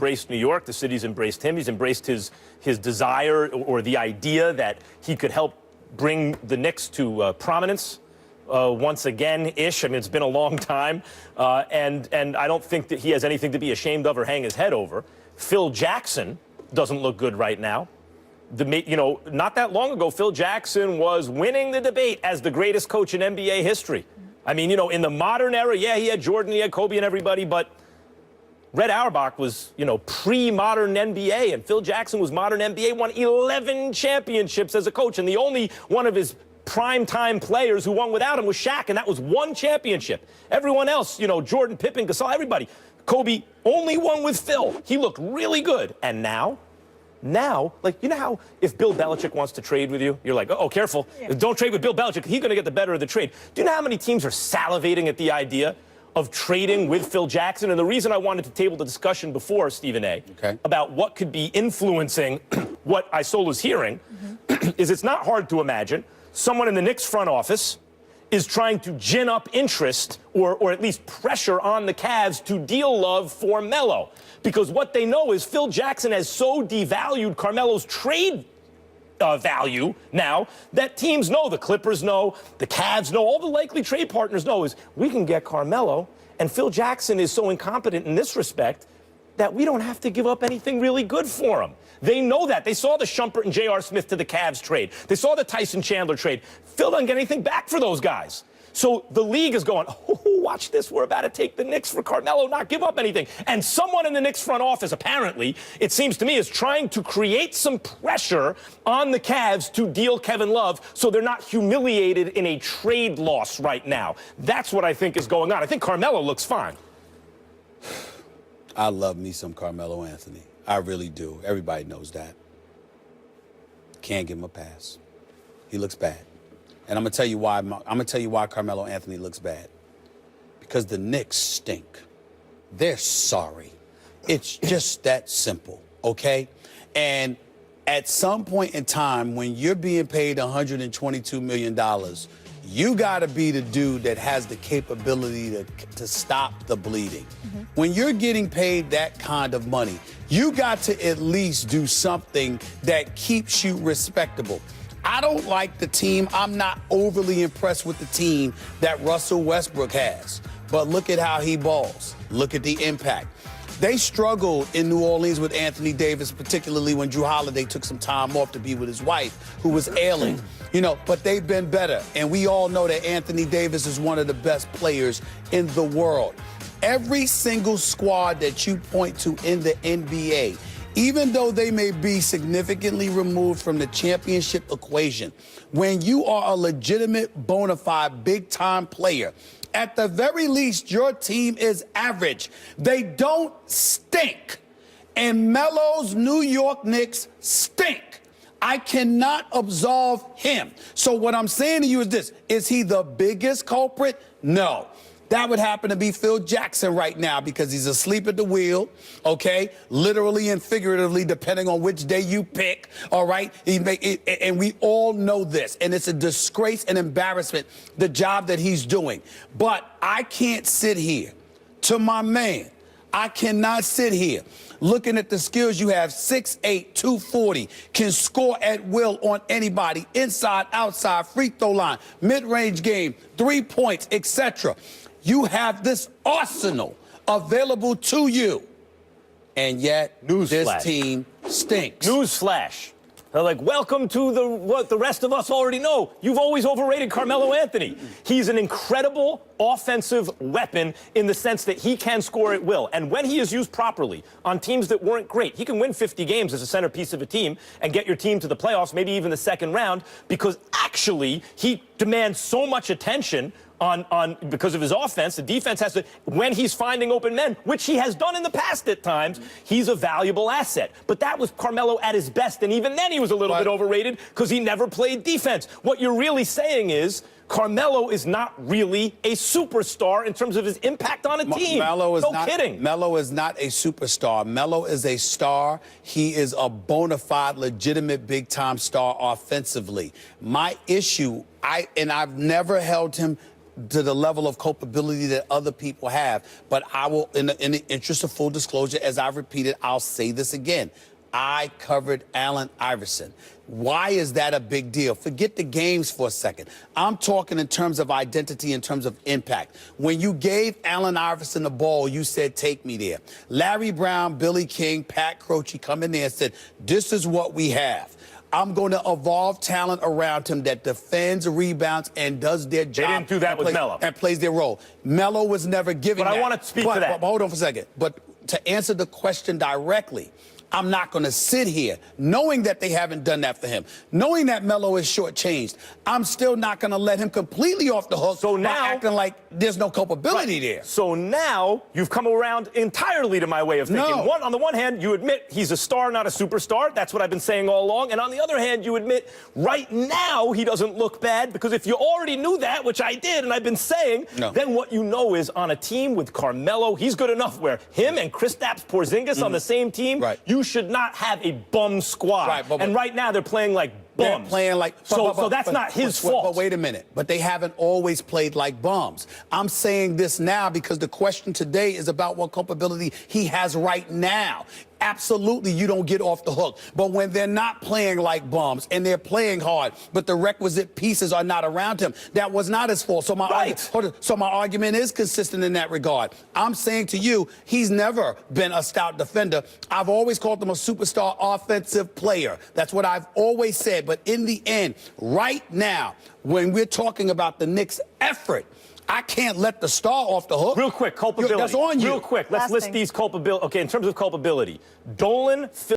embraced New York. The city's embraced him. He's embraced his desire or the idea that he could help bring the Knicks to prominence once again-ish. I mean, it's been a long time. And I don't think that he has anything to be ashamed of or hang his head over. Phil Jackson doesn't look good right now. Not that long ago, Phil Jackson was winning the debate as the greatest coach in NBA history. I mean, in the modern era, yeah, he had Jordan, he had Kobe and everybody, but Red Auerbach was, pre-modern NBA, and Phil Jackson was modern NBA, won 11 championships as a coach, and the only one of his primetime players who won without him was Shaq, and that was one championship. Everyone else, Jordan, Pippen, Gasol, everybody. Kobe only won with Phil. He looked really good. And now, how if Bill Belichick wants to trade with you, you're like, oh, careful. Yeah. Don't trade with Bill Belichick. He's going to get the better of the trade. Do you know how many teams are salivating at the idea of trading with Phil Jackson? And the reason I wanted to table the discussion before, Stephen A., about what could be influencing what Isola's hearing is it's not hard to imagine someone in the Knicks front office is trying to gin up interest or at least pressure on the Cavs to deal Love for Melo. Because what they know is Phil Jackson has so devalued Carmelo's trade value now that teams know, the Clippers know, the Cavs know, all the likely trade partners know is we can get Carmelo, and Phil Jackson is so incompetent in this respect that we don't have to give up anything really good for him. They know that. They saw the Shumpert and J.R. Smith to the Cavs trade. They saw the Tyson Chandler trade. Phil doesn't get anything back for those guys. So the league is going, oh, watch this. We're about to take the Knicks for Carmelo, not give up anything. And someone in the Knicks front office, apparently, it seems to me, is trying to create some pressure on the Cavs to deal Kevin Love so they're not humiliated in a trade loss right now. That's what I think is going on. I think Carmelo looks fine. I love me some Carmelo Anthony. I really do. Everybody knows that. Can't give him a pass. He looks bad. And I'm gonna tell you why. I'm gonna tell you why Carmelo Anthony looks bad. Because the Knicks stink. They're sorry. It's just that simple, okay? And at some point in time, when you're being paid $122 million, you gotta be the dude that has the capability to stop the bleeding. When you're getting paid that kind of money, you got to at least do something that keeps you respectable. I don't like the team. I'm not overly impressed with the team that Russell Westbrook has. But look at how he balls. Look at the impact. They struggled in New Orleans with Anthony Davis, particularly when Drew Holiday took some time off to be with his wife, who was ailing. But they've been better. And we all know that Anthony Davis is one of the best players in the world. Every single squad that you point to in the NBA, even though they may be significantly removed from the championship equation, when you are a legitimate, bona fide, big-time player, at the very least, your team is average. They don't stink. And Melo's New York Knicks stink. I cannot absolve him. So what I'm saying to you is this. Is he the biggest culprit? No. That would happen to be Phil Jackson right now because he's asleep at the wheel, okay? Literally and figuratively, depending on which day you pick, all right? And we all know this, and it's a disgrace and embarrassment, the job that he's doing. But I can't sit here. To my man, I cannot sit here looking at the skills you have, 6'8", 240, can score at will on anybody, inside, outside, free throw line, mid-range game, 3 points, etc. You have this arsenal available to you, and yet this team stinks. Newsflash. They're like, welcome to what the rest of us already know. You've always overrated Carmelo Anthony. He's an incredible offensive weapon in the sense that he can score at will. And when he is used properly on teams that weren't great, he can win 50 games as a centerpiece of a team and get your team to the playoffs, maybe even the second round, because actually he demands so much attention because of his offense. The defense has to, when he's finding open men, which he has done in the past at times, he's a valuable asset. But that was Carmelo at his best, and even then he was a little bit overrated because he never played defense. What you're really saying is Carmelo is not really a superstar in terms of his impact on a team. Melo is no kidding. Melo is not a superstar. Melo is a star. He is a bona fide, legitimate, big-time star offensively. My issue, I've never held him to the level of culpability that other people have. But I will, in the interest of full disclosure, as I've repeated, I'll say this again. I covered Allen Iverson. Why is that a big deal? Forget the games for a second. I'm talking in terms of identity, in terms of impact. When you gave Allen Iverson the ball, you said, take me there. Larry Brown, Billy King, Pat Croce come in there and said, this is what we have. I'm going to evolve talent around him that defends, rebounds, and does their job. They didn't do that with Melo. And plays their role. Melo was never given that. But I want to speak to that. But hold on for a second. But to answer the question directly, I'm not going to sit here knowing that they haven't done that for him, knowing that Melo is shortchanged. I'm still not going to let him completely off the hook so now, by acting like there's no culpability there. So now you've come around entirely to my way of thinking. No. On the one hand, you admit he's a star, not a superstar. That's what I've been saying all along. And on the other hand, you admit right now he doesn't look bad, because if you already knew that, which I did and I've been saying, then what you know is on a team with Carmelo, he's good enough where him and Kristaps Porzingis on the same team, you should not have a bum squad. And right now they're playing like bums. They're playing like... So that's not his fault. But wait a minute. But they haven't always played like bums. I'm saying this now because the question today is about what culpability he has right now. Absolutely, you don't get off the hook. But when they're not playing like bums and they're playing hard, but the requisite pieces are not around him, that was not his fault. So my argument is consistent in that regard. I'm saying to you, he's never been a stout defender. I've always called him a superstar offensive player. That's what I've always said. But in the end, right now, when we're talking about the Knicks' effort, I can't let the star off the hook. Real quick, culpability. That's on you. Real quick, let's list these culpability. Okay, in terms of culpability, Dolan,